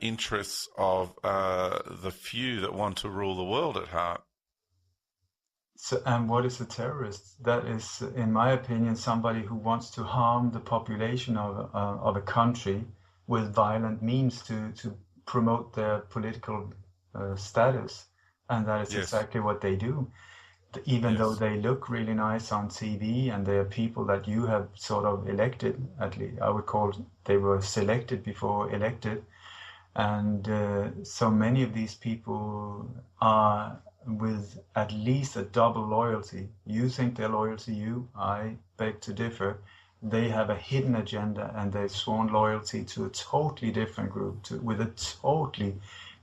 interests of the few that want to rule the world at heart. So, and what is a terrorist? That is, in my opinion, somebody who wants to harm the population of a country with violent means to promote their political status, and that is Yes, exactly what they do. Even though yes, they look really nice on TV and they are people that you have sort of elected, at least I would call they were selected before elected, and so many of these people are with at least a double loyalty. You think they're loyal to you, I beg to differ. They have a hidden agenda and they've sworn loyalty to a totally different group, with a totally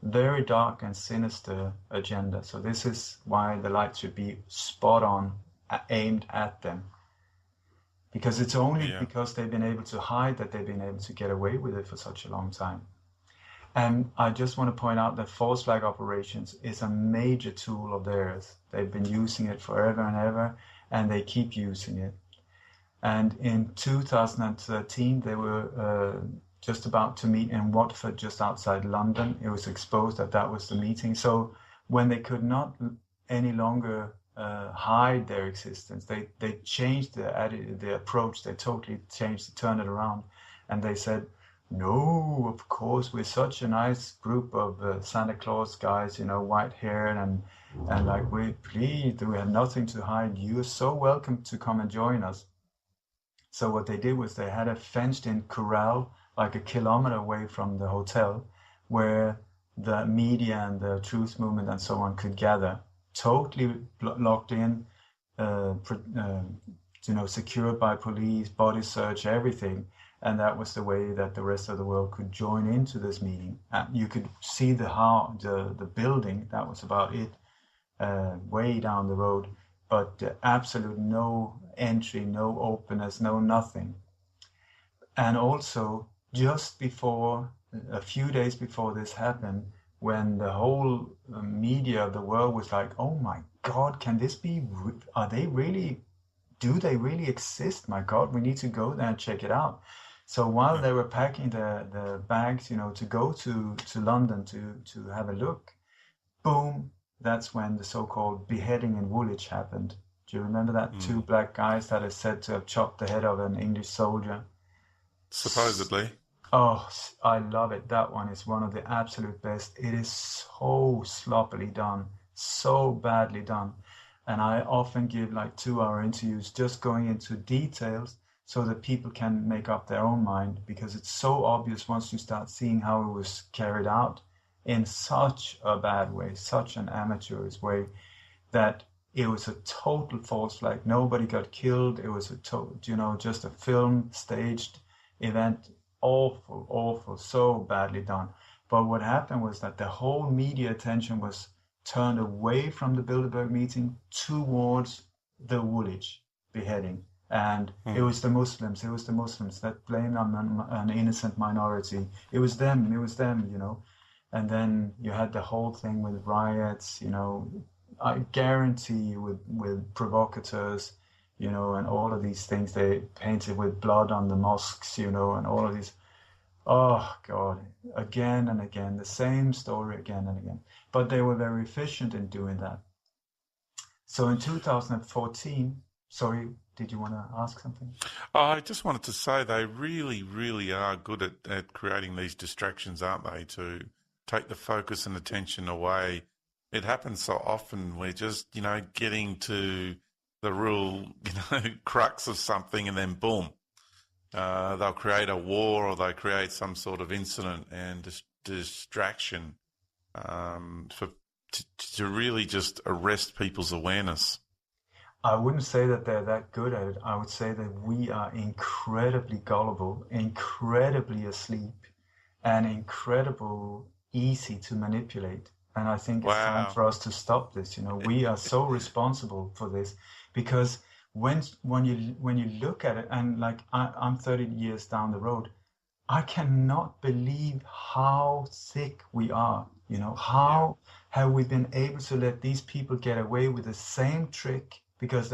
very dark and sinister agenda. So this is why the light should be spot on, aimed at them. Because it's only yeah, because they've been able to hide that they've been able to get away with it for such a long time. And I just want to point out that false flag operations is a major tool of theirs. They've been using it forever and ever, and they keep using it. And in 2013, they were just about to meet in Watford, just outside London. It was exposed that that was the meeting. So when they could not any longer hide their existence, they changed the approach. They totally changed, turned it around, and they said, no, of course, we're such a nice group of Santa Claus guys, white haired and like we have nothing to hide. You are so welcome to come and join us. So what they did was they had a fenced in corral like a kilometer away from the hotel where the media and the truth movement and so on could gather, totally locked in, secured by police, body search, everything. And that was the way that the rest of the world could join into this meeting. And you could see the building, that was about it, way down the road, but absolute no entry, no openness, no nothing. And also, just before, a few days before this happened, when the whole media of the world was like, oh my God, can this be, are they really, do they really exist? My God, we need to go there and check it out. So while yeah. they were packing the bags, to go to London to have a look, boom, that's when the so-called beheading in Woolwich happened. Do you remember that? Two Mm. black guys that are said to have chopped the head of an English soldier. Supposedly, Oh, I love it. That one is one of the absolute best. It is so sloppily done, so badly done. And I often give like 2 hour interviews just going into details so that people can make up their own mind because it's so obvious once you start seeing how it was carried out in such a bad way, such an amateurish way, that it was a total false flag. Nobody got killed. It was just a film staged event. Awful, awful, so badly done. But what happened was that the whole media attention was turned away from the Bilderberg meeting towards the Woolwich beheading. And mm. it was the Muslims that blamed on an innocent minority. It was them. And then you had the whole thing with riots. I guarantee you with provocateurs, and all of these things they painted with blood on the mosques, and all of these. Oh God, again and again, the same story again and again. But they were very efficient in doing that. So in 2014, sorry, did you want to ask something? I just wanted to say they really, really are good at creating these distractions, aren't they? To take the focus and attention away. It happens so often. We're just, getting to the real, crux of something, and then boom, they'll create a war or they create some sort of incident and distraction for to really just arrest people's awareness. I wouldn't say that they're that good at it. I would say that we are incredibly gullible, incredibly asleep, and incredible easy to manipulate. And I think it's time Wow. for us to stop this. We are so responsible for this because when you look at it, and like I'm 30 years down the road, I cannot believe how sick we are. Yeah. How have we been able to let these people get away with the same trick because